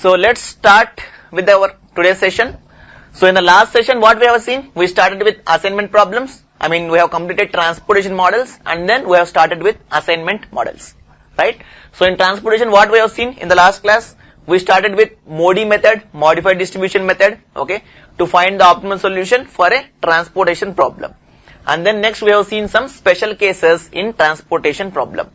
So let's start with our today's session. So in the last session, what we have seen, we started with assignment problems. We have completed transportation models and then we have started with assignment models, right? So in transportation, what we have seen in the last class, we started with MODI method, modified distribution method, okay, to find the optimal solution for a transportation problem. And then next we have seen some special cases in transportation problem.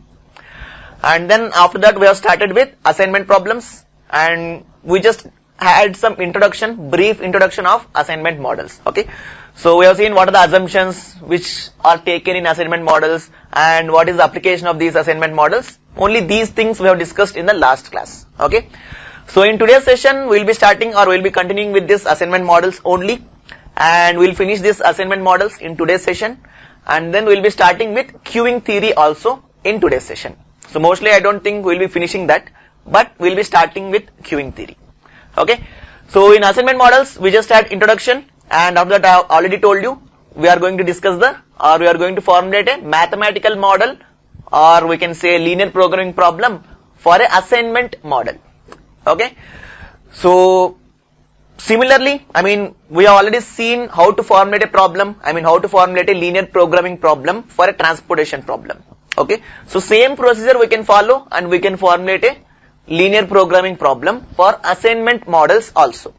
And then after that we have started with assignment problems and we just had some introduction, brief introduction of assignment models, okay. So we have seen what are the assumptions which are taken in assignment models and what is the application of these assignment models. Only these things we have discussed in the last class, okay. So in today's session, we will be starting or we will be continuing with this assignment models only, and we will finish this assignment models in today's session, and then we will be starting with queuing theory also in today's session. So mostly I don't think we will be finishing that, but we will be starting with queuing theory, okay. So in assignment models, we just had introduction, and after that I have already told you, we are going to discuss we are going to formulate a mathematical model, or we can say linear programming problem for a assignment model, okay. So similarly, we have already seen how to formulate a problem, how to formulate a linear programming problem for a transportation problem, okay. So same procedure we can follow and we can formulate a linear programming problem for assignment models also,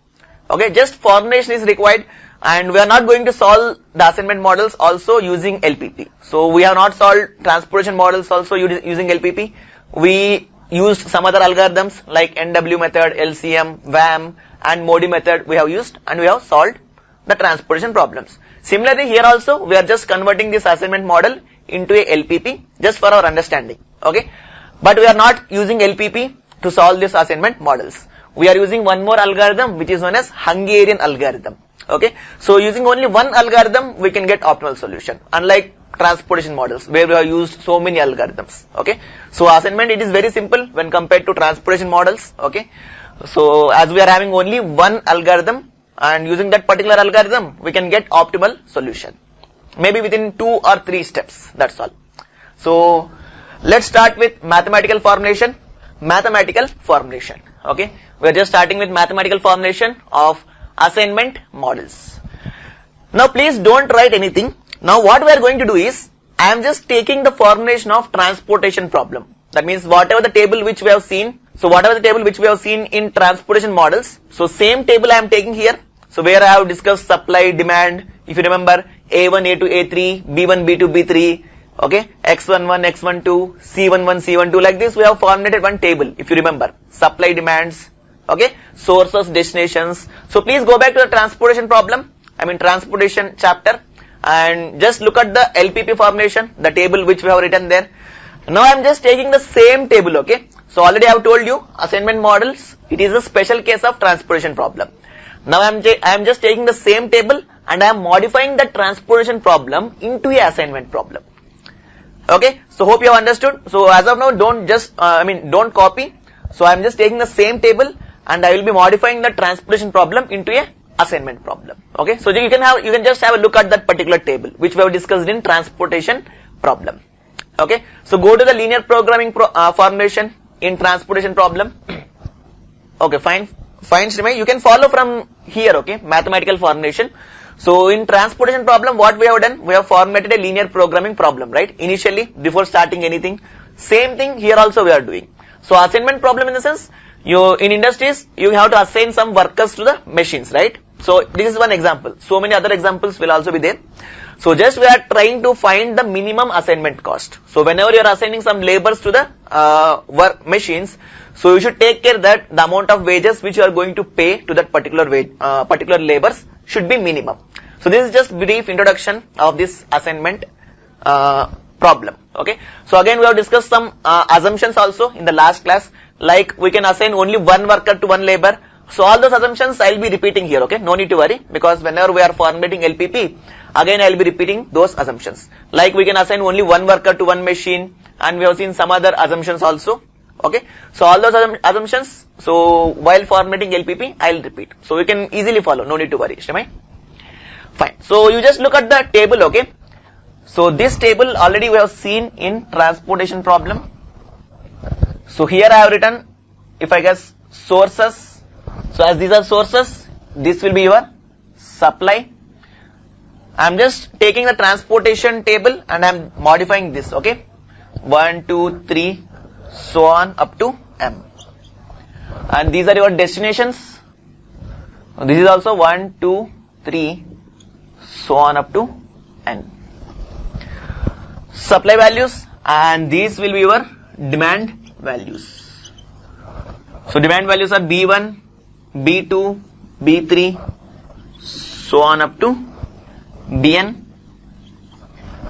okay. Just formulation is required, and we are not going to solve the assignment models also using LPP. So we have not solved transportation models also using LPP. We used some other algorithms like NW method, LCM, VAM and MODI method we have used, and we have solved the transportation problems. Similarly here also we are just converting this assignment model into a LPP just for our understanding, okay. But we are not using LPP to solve this assignment models. We are using one more algorithm which is known as Hungarian algorithm, okay. So using only one algorithm we can get optimal solution, unlike transportation models where we have used so many algorithms, okay. So assignment, it is very simple when compared to transportation models, okay. So as we are having only one algorithm and using that particular algorithm we can get optimal solution, maybe within 2 or 3 steps, that's all. So let's start with mathematical formulation. Okay, we are just starting with mathematical formulation of assignment models. Now please don't write anything. Now what we are going to do is, I am just taking the formulation of transportation problem. That means whatever the table which we have seen, in transportation models, so same table I am taking here. So where I have discussed supply, demand, if you remember, A1, A2, A3, B1, B2, B3, okay, X11, X12, C11, C12, like this we have formulated one table, if you remember, supply, demands, okay, sources, destinations. So please go back to the transportation problem, transportation chapter, and just look at the LPP formulation, the table which we have written there. Now I am just taking the same table, okay. So already I have told you, assignment models, it is a special case of transportation problem. Now I am just taking the same table and I am modifying the transportation problem into a assignment problem, okay. So hope you have understood. So as of now, don't just don't copy. So I am just taking the same table and I will be modifying the transportation problem into a assignment problem, okay. So you can just have a look at that particular table which we have discussed in transportation problem, okay. So go to the linear programming formulation in transportation problem. Okay, fine Srimay, you can follow from here, okay, mathematical formulation. So in transportation problem, what we have done, we have formulated a linear programming problem, right, initially before starting anything. Same thing here also we are doing. So assignment problem in the sense, in industries you have to assign some workers to the machines, right. So this is one example. So many other examples will also be there. So just we are trying to find the minimum assignment cost. So whenever you are assigning some labors to the work machines, so you should take care that the amount of wages which you are going to pay to that particular labors should be minimum. So this is just brief introduction of this assignment problem, okay. So again we have discussed some assumptions also in the last class, like we can assign only one worker to one labor. So all those assumptions I will be repeating here, okay, no need to worry, because whenever we are formulating LPP, again I will be repeating those assumptions, like we can assign only one worker to one machine, and we have seen some other assumptions also, okay. So all those assumptions, so while formulating LPP I will repeat, so you can easily follow, no need to worry, Shrimai. Fine. So you just look at the table, okay. So this table already we have seen in transportation problem. So here I have written, if I guess, sources, So as these are sources, this will be your supply. I'm just taking the transportation table and I'm modifying this, okay? 1, 2, 3, so on up to M. And these are your destinations. This is also 1, 2, 3, so on up to N. Supply values, and these will be your demand values. So demand values are B1, B2, B3, so on up to Bn,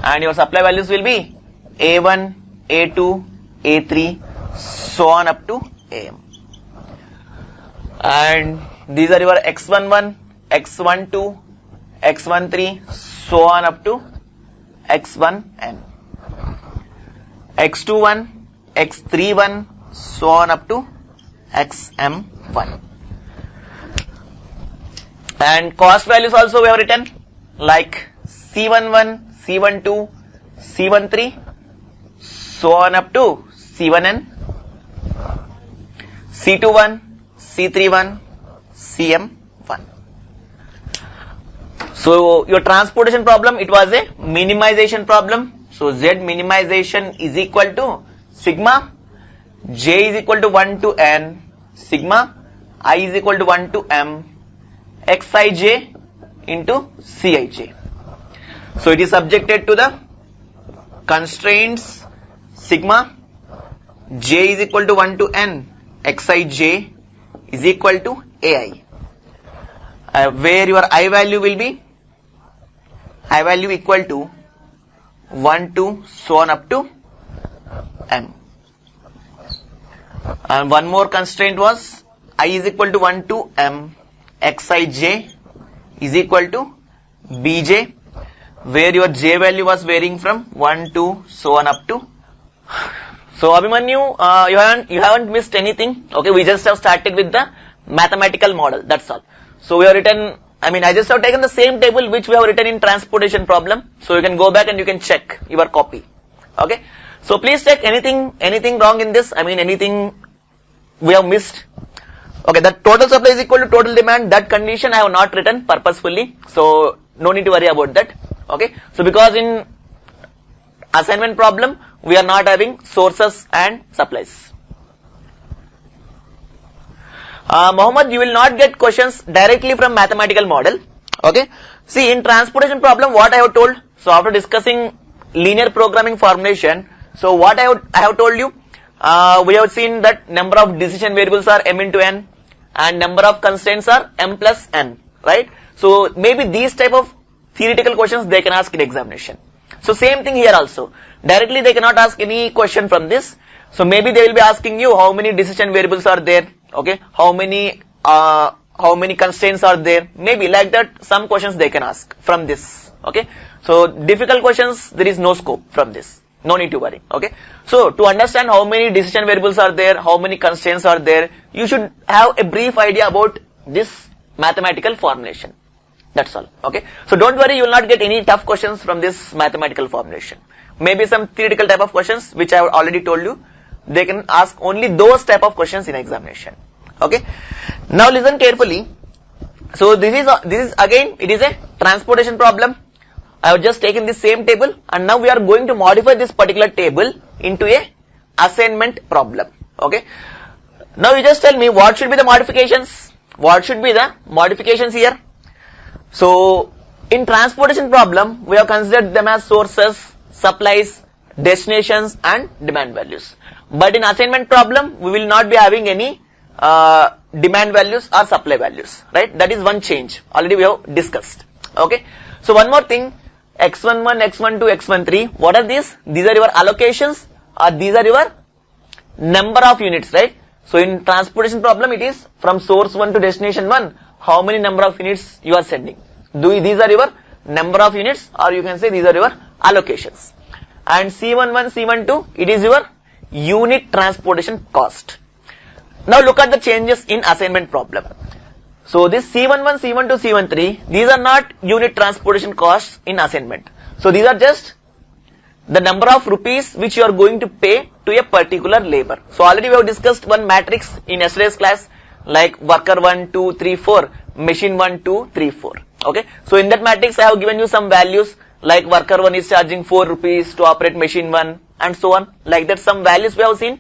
and your supply values will be A1, A2, A3, so on up to Am. And these are your X11, X12, X13, so on up to X1n. X21, X31, so on up to XM1. And cost values also we have written like C11, C12, C13, so on up to C1n, C21, C31, CM1. So your transportation problem, it was a minimization problem. So Z minimization is equal to sigma J is equal to 1 to N, sigma I is equal to 1 to M, Xij into Cij. So it is subjected to the constraints sigma J is equal to 1 to N, Xij is equal to Ai, where your I value will be I value equal to 1 to so on up to M. And one more constraint was I is equal to 1 to M, Xij is equal to Bj, where your J value was varying from 1 to so on up to. So Abhimanyu, you haven't missed anything. Okay, we just have started with the mathematical model. That's all. So we have written, I just have taken the same table which we have written in transportation problem. So you can go back and you can check your copy. Okay. So please check anything wrong in this. Anything we have missed. Okay, the total supply is equal to total demand. That condition I have not written purposefully. So no need to worry about that. Okay. So because in assignment problem, we are not having sources and supplies. Mohammed, you will not get questions directly from mathematical model. Okay. See, in transportation problem, what I have told. So after discussing linear programming formulation, so what I have told you, we have seen that number of decision variables are M into N and number of constraints are M plus N, right? So maybe these type of theoretical questions they can ask in examination. So same thing here also. Directly they cannot ask any question from this. So maybe they will be asking you how many decision variables are there. Okay, how many constraints are there? Maybe like that some questions they can ask from this. Okay, so difficult questions there is no scope from this. No need to worry. Okay, so to understand how many decision variables are there, how many constraints are there, you should have a brief idea about this mathematical formulation. That's all. Okay, so don't worry, you will not get any tough questions from this mathematical formulation. Maybe some theoretical type of questions which I have already told you. They can ask only those type of questions in examination. Okay. Now listen carefully. So this is again, it is a transportation problem. I have just taken this same table and now we are going to modify this particular table into a assignment problem. Okay. Now you just tell me what should be the modifications. What should be the modifications here? So in transportation problem, we have considered them as sources, supplies, destinations and demand values. But in assignment problem, we will not be having any demand values or supply values, right? That is one change. Already we have discussed. Okay. So one more thing, X11, X12, X13, what are these? These are your allocations or these are your number of units, right? So in transportation problem, it is from source 1 to destination 1, how many number of units you are sending. These are your number of units or you can say these are your allocations. And C11, C12, it is your unit transportation cost. Now look at the changes in assignment problem. So this C11, C12, C13, these are not unit transportation costs in assignment. So these are just the number of rupees which you are going to pay to a particular labor. So already we have discussed one matrix in yesterday's class. like worker 1, 2, 3, 4, machine 1, 2, 3, 4. Okay. So in that matrix, I have given you some values like worker 1 is charging 4 rupees to operate machine 1 and so on. Like that some values we have seen.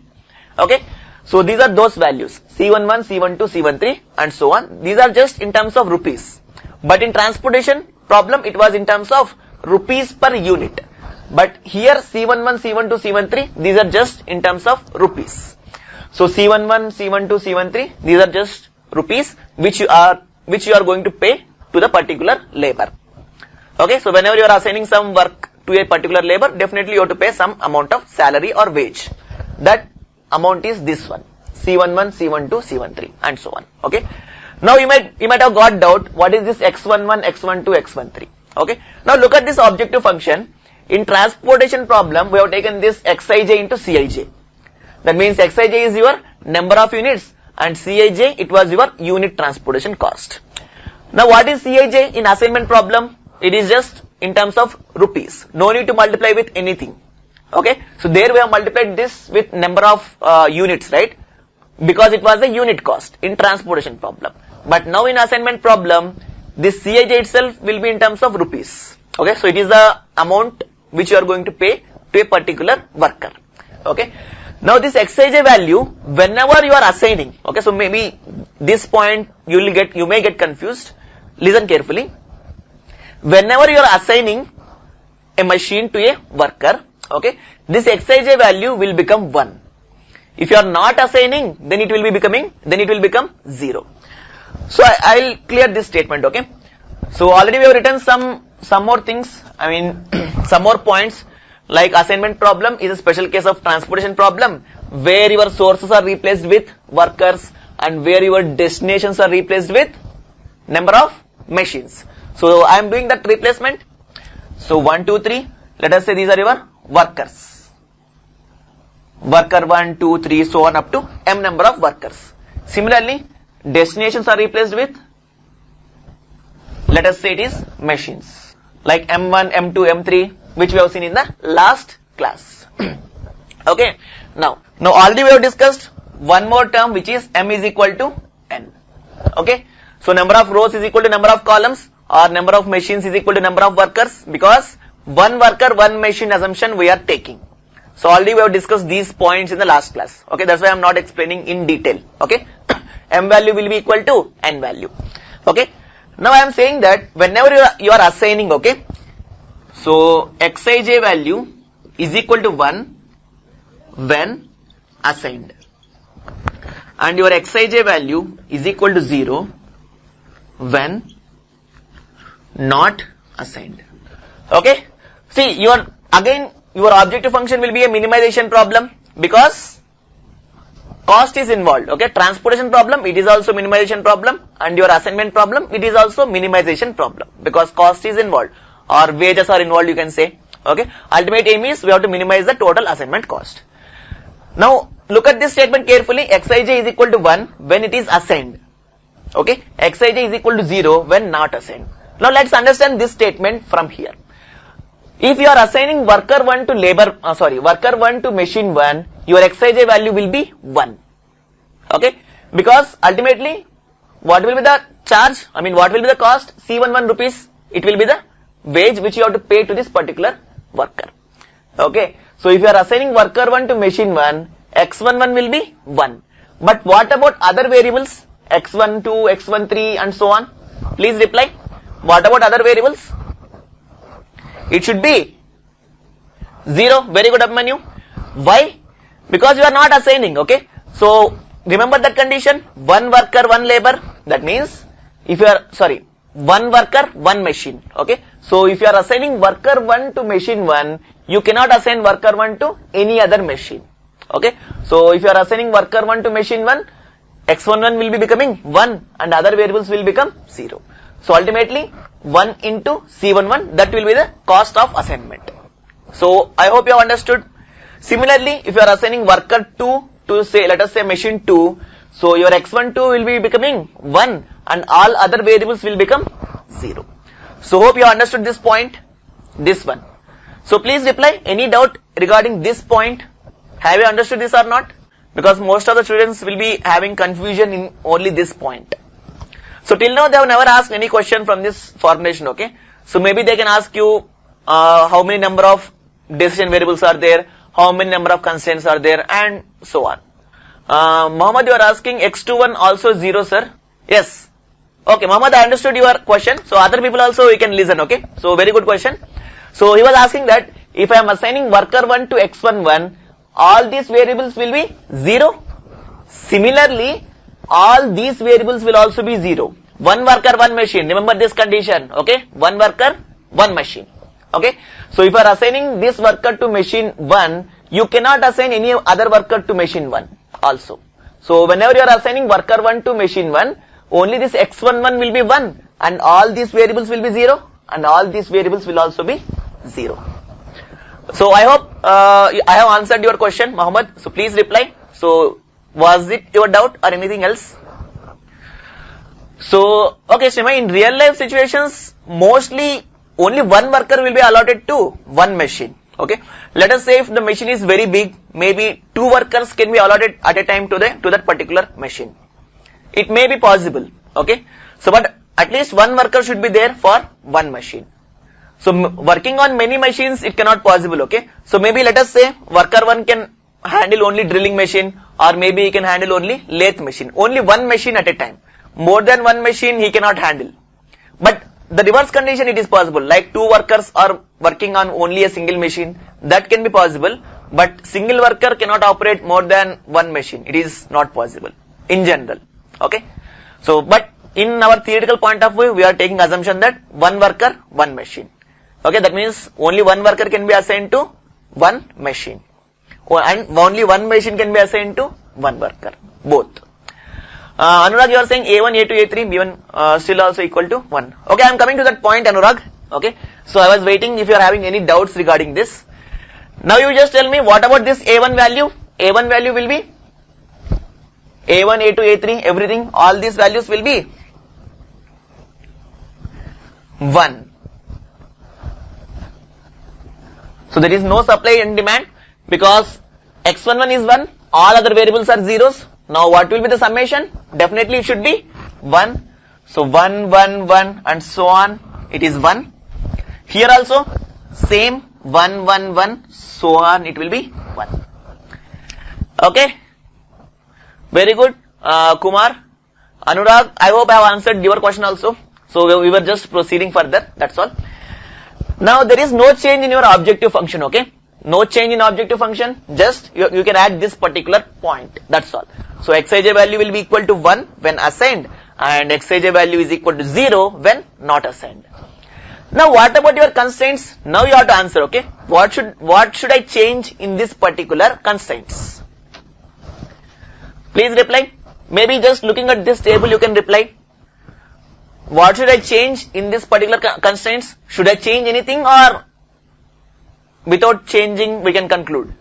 Okay. So these are those values C11, C12, C13 and so on. These are just in terms of rupees. But in transportation problem, it was in terms of rupees per unit. But here C11, C12, C13, these are just in terms of rupees. So C11, C12, C13, these are just rupees which you are going to pay to the particular labor. Okay, so whenever you are assigning some work to a particular labor, definitely you have to pay some amount of salary or wage. That amount is this one, C11, C12, C13 and so on. Okay. Now you might have got doubt, what is this X11, X12, X13? Okay. Now look at this objective function. In transportation problem, we have taken this Xij into Cij. That means Xij is your number of units and Cij, it was your unit transportation cost. Now what is Cij in assignment problem? It is just in terms of rupees. No need to multiply with anything. Okay. So there we have multiplied this with number of units, right? Because it was a unit cost in transportation problem. But now in assignment problem, this Cij itself will be in terms of rupees. Okay. So it is the amount which you are going to pay to a particular worker. Okay. Now this Xij value, whenever you are assigning, okay, so maybe this point you may get confused. Listen carefully. Whenever you are assigning a machine to a worker, okay, this Xij value will become 1. If you are not assigning, then it will become 0. So I will clear this statement, okay. So already we have written some more things, I mean some more points, like assignment problem is a special case of transportation problem where your sources are replaced with workers and where your destinations are replaced with number of machines. So I am doing that replacement. So 1, 2, 3, let us say these are your workers. Worker 1, 2, 3, so on up to m number of workers. Similarly, destinations are replaced with, let us say it is machines like M1, M2, M3, which we have seen in the last class. Okay. Now already we have discussed one more term which is m is equal to n. Okay. So number of rows is equal to number of columns or number of machines is equal to number of workers, because one worker, one machine assumption we are taking. So already we have discussed these points in the last class. Okay. That's why I am not explaining in detail. Okay. M value will be equal to n value. Okay. Now I am saying that whenever you are assigning, okay, so Xij value is equal to 1 when assigned and your Xij value is equal to 0 when not assigned. Okay. See, your objective function will be a minimization problem because cost is involved. Okay. Transportation problem, it is also minimization problem, and your assignment problem, it is also minimization problem because cost is involved or wages are involved, you can say. Okay. Ultimate aim is we have to minimize the total assignment cost. Now look at this statement carefully. Xij is equal to 1 when it is assigned. Okay. Xij is equal to 0 when not assigned. Now let's understand this statement from here. If you are assigning worker 1 to machine 1, your Xij value will be 1. Okay. Because ultimately, what will be the charge? I mean, what will be the cost? C11 rupees. It will be the wage which you have to pay to this particular worker. Okay. So if you are assigning worker 1 to machine 1, X11 will be 1. But what about other variables? X12, X13 and so on. Please reply. What about other variables? It should be 0. Very good, Abhimanyu. Why? Because you are not assigning. Okay. So remember that condition. One worker, one labor. That means if you are, one worker, one machine. Okay. So if you are assigning worker 1 to machine 1, you cannot assign worker 1 to any other machine. Okay. So if you are assigning worker 1 to machine 1, X11 will be becoming 1 and other variables will become 0. So ultimately 1 into C11, that will be the cost of assignment. So I hope you have understood. Similarly, if you are assigning worker 2 to say, let us say machine 2, so your X12 will be becoming 1 and all other variables will become 0. So hope you have understood this point, this one. So please reply any doubt regarding this point. Have you understood this or not? because most of the students will be having confusion in only this point. So till now they have never asked any question from this formulation, okay. So maybe they can ask you how many number of decision variables are there, how many number of constraints are there, and so on. Mohammed, you are asking x21 also 0, sir? Yes. Okay, Mohammed, I understood your question. So other people also you can listen, okay. So very good question. So he was asking that if I am assigning worker 1 to x11, all these variables will be 0. Similarly, all these variables will also be 0. One worker, one machine. Remember this condition, okay. One worker, one machine, okay. So if you are assigning this worker to machine 1, you cannot assign any other worker to machine 1 also. So whenever you are assigning worker 1 to machine 1, only this x11 will be 1 and all these variables will be 0 and all these variables will also be 0. So I hope I have answered your question, Mohammed. So please reply. So was it your doubt or anything else? So okay, Shima, in real life situations, mostly only one worker will be allotted to one machine. Okay, let us say if the machine is very big, maybe 2 workers can be allotted at a time to that particular machine. It may be possible, okay. So but at least one worker should be there for one machine. So working on many machines, it cannot possible, okay. So maybe let us say worker 1 can handle only drilling machine, or maybe he can handle only lathe machine. Only one machine at a time. More than one machine he cannot handle. But the reverse condition, it is possible, like 2 workers are working on only a single machine, that can be possible, but single worker cannot operate more than one machine. It is not possible in general, okay. So but in our theoretical point of view, we are taking assumption that one worker, one machine, okay. That means only one worker can be assigned to one machine and only one machine can be assigned to one worker, both. Anurag, you are saying A1, A2, A3, B1 still also equal to 1. Okay, I am coming to that point, Anurag. Okay, so I was waiting if you are having any doubts regarding this. Now you just tell me what about this A1 value? A1 value will be A1, A2, A3, everything, all these values will be 1. So there is no supply and demand because x11 is 1, all other variables are zeros. Now what will be the summation? Definitely it should be 1. So 1, 1, 1 and so on, it is 1. Here also same 1, 1, 1, so on, it will be 1. Okay, very good. Kumar, Anurag, I hope I have answered your question also. So we were just proceeding further, that's all. Now there is no change in your objective function, okay. No change in objective function, just you can add this particular point, that's all. So xij value will be equal to 1 when assigned and xij value is equal to 0 when not assigned. Now what about your constraints? Now you have to answer, okay. What should I change in this particular constraints? Please reply. Maybe just looking at this table you can reply. What should I change in this particular constraints? Should I change anything or without changing we can conclude?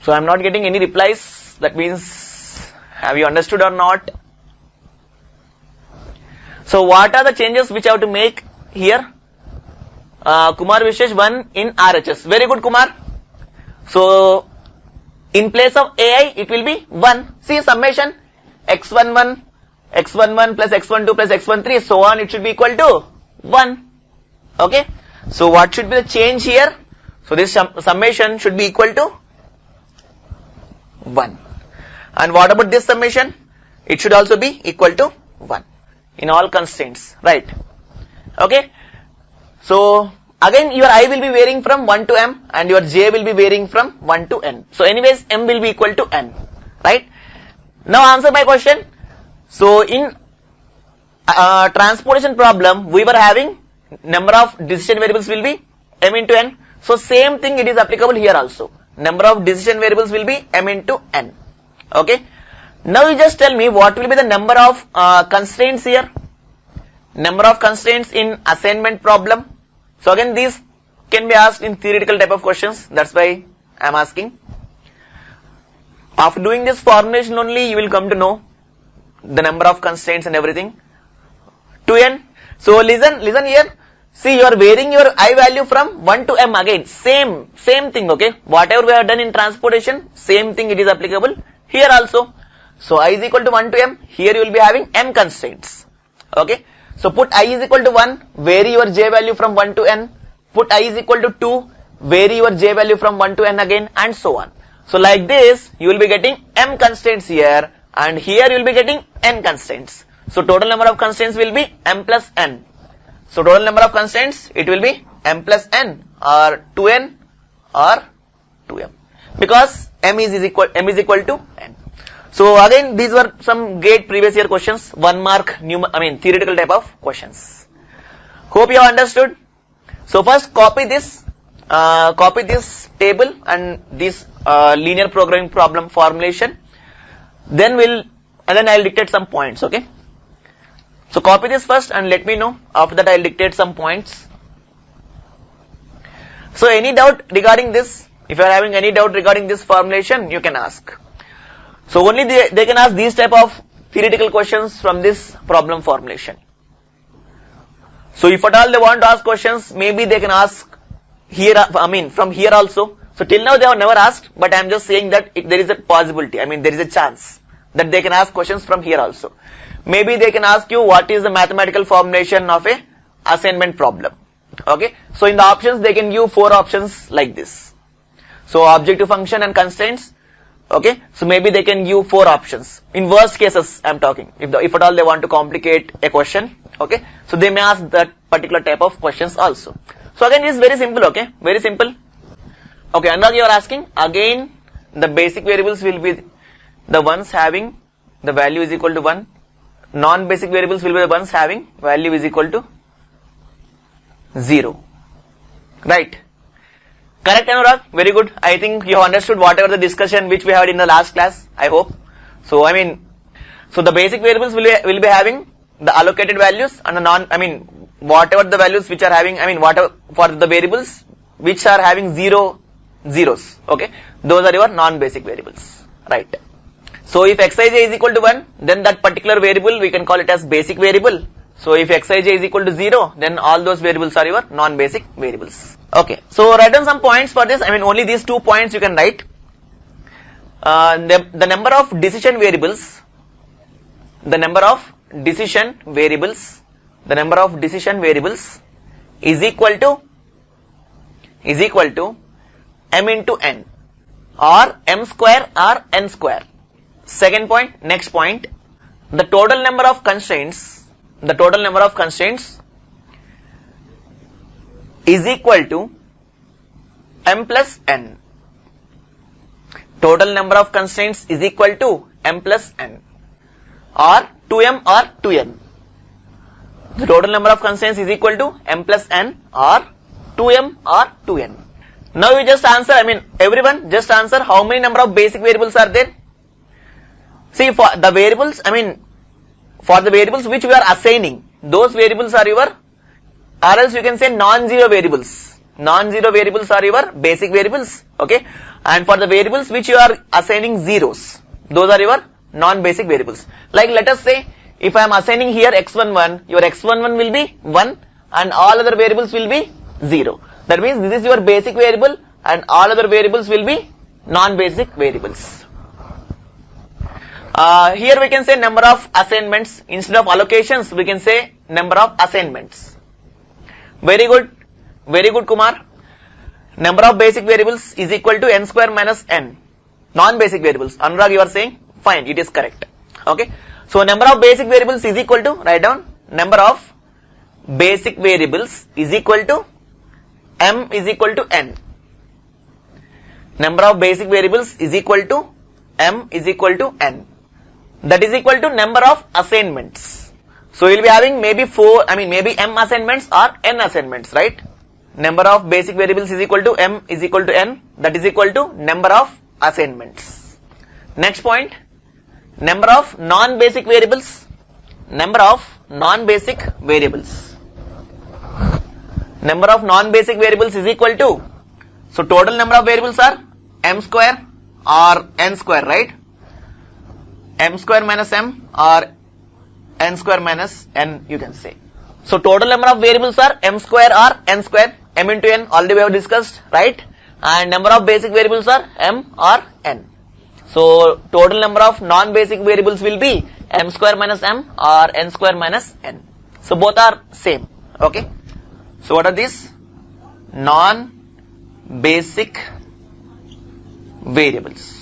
So I am not getting any replies. That means, have you understood or not? So what are the changes which I have to make here? Kumar Vishesh 1 in RHS. Very good, Kumar. So in place of AI it will be 1. See summation x11 plus x12 plus x13 so on, it should be equal to 1. Okay. So what should be the change here? So this summation should be equal to 1. And what about this summation? It should also be equal to 1 in all constraints, right? Okay. So again your I will be varying from 1 to m and your j will be varying from 1 to n. So anyways m will be equal to n, right? Now answer my question. So in transportation problem we were having number of decision variables will be m into n. So same thing it is applicable here also. Number of decision variables will be m into n. Okay. Now you just tell me what will be the number of constraints here. Number of constraints in assignment problem. So again these can be asked in theoretical type of questions. That's why I am asking. After doing this formulation only you will come to know the number of constraints and everything. 2n. So listen here. See, you are varying your I value from 1 to m again. Same thing, okay. Whatever we have done in transportation, same thing it is applicable here also. So I is equal to 1 to m. Here you will be having m constraints. Okay. So put I is equal to 1, vary your j value from 1 to n. Put I is equal to 2, vary your j value from 1 to n again, and so on. So like this, you will be getting m constraints here, and here you will be getting n constraints. So total number of constraints will be m plus n. So total number of constraints, it will be m plus n, or 2n or 2m, because m is equal to n. So again, these were some GATE previous year questions, 1 mark theoretical type of questions. Hope you have understood. So first copy this table and this linear programming problem formulation. Then I'll dictate some points. Okay. So copy this first and let me know. After that, I'll dictate some points. So any doubt regarding this? If you are having any doubt regarding this formulation, you can ask. So only they can ask these type of theoretical questions from this problem formulation. So if at all they want to ask questions, maybe they can ask here, from here also. So till now they have never asked, but I am just saying that there is a possibility, there is a chance that they can ask questions from here also. Maybe they can ask you what is the mathematical formulation of a assignment problem. Okay. So in the options, they can give 4 options like this. So objective function and constraints. Okay. So maybe they can give 4 options. In worst cases, I am talking. If at all they want to complicate a question. Okay. So they may ask that particular type of questions also. So again, it is very simple. Okay. Very simple. Okay. Anurag, you are asking again, the basic variables will be the ones having the value is equal to 1. Non-basic variables will be the ones having value is equal to 0. Right. Correct, Anurag? Very good. I think you have understood whatever the discussion which we had in the last class. I hope. So so the basic variables will be having the allocated values and the whatever the values which are having, whatever for the variables which are having zeros. Okay. Those are your non-basic variables. Right. So if xij is equal to 1, then that particular variable we can call it as basic variable. So if xij is equal to 0, then all those variables are your non-basic variables. Okay. So write down some points for this. Only these 2 points you can write. The number of decision variables is equal to m into n, or m square or n square. Second point, next point, the total number of constraints is equal to m plus n. Total number of constraints is equal to m plus n, or 2m or 2n. The total number of constraints is equal to m plus n or 2m or 2n. Now you just answer, everyone just answer how many number of basic variables are there. See, for the variables, for the variables which we are assigning, those variables are your, or else you can say non-zero variables. Non-zero variables are your basic variables. Okay. And for the variables which you are assigning zeros, those are your non-basic variables. Like let us say, if I am assigning here x11, your x11 will be 1 and all other variables will be 0. That means this is your basic variable and all other variables will be non-basic variables. Here we can say number of assignments. Instead of allocations, we can say number of assignments. Very good. Very good, Kumar. Number of basic variables is equal to n square minus n. Non-basic variables. Anurag, you are saying? Fine, it is correct. Okay. So number of basic variables is equal to, write down, number of basic variables is equal to m is equal to n. Number of basic variables is equal to m is equal to n. That is equal to number of assignments. So we will be having maybe maybe m assignments or n assignments, right? Number of basic variables is equal to m is equal to n. That is equal to number of assignments. Next point, number of non-basic variables. Number of non-basic variables. Number of non-basic variables is equal to, so total number of variables are m square or n square, right? M square minus m or n square minus n, you can say. So total number of variables are m square or n square. M into n already we have discussed, right? And number of basic variables are m or n. So total number of non-basic variables will be m square minus m or n square minus n. So both are same. Okay. So what are these? Non-basic variables.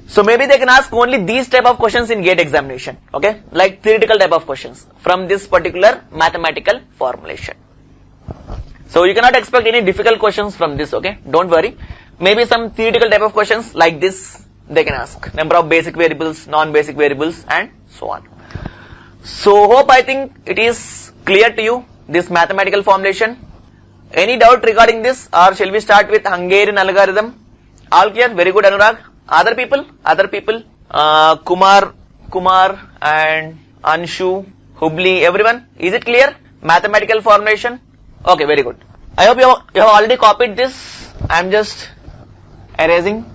So maybe they can ask only these type of questions in GATE examination. Okay, like theoretical type of questions from this particular mathematical formulation. So you cannot expect any difficult questions from this. Okay, don't worry. Maybe some theoretical type of questions like this they can ask. Number of basic variables, non-basic variables, and so on. So hope I think it is clear to you this mathematical formulation. Any doubt regarding this, or shall we start with Hungarian algorithm? All clear? Very good, Anurag. Other people, Kumar and Anshu, Hubli, everyone. Is it clear? Mathematical formulation. Okay, very good. I hope you have already copied this. I am just erasing.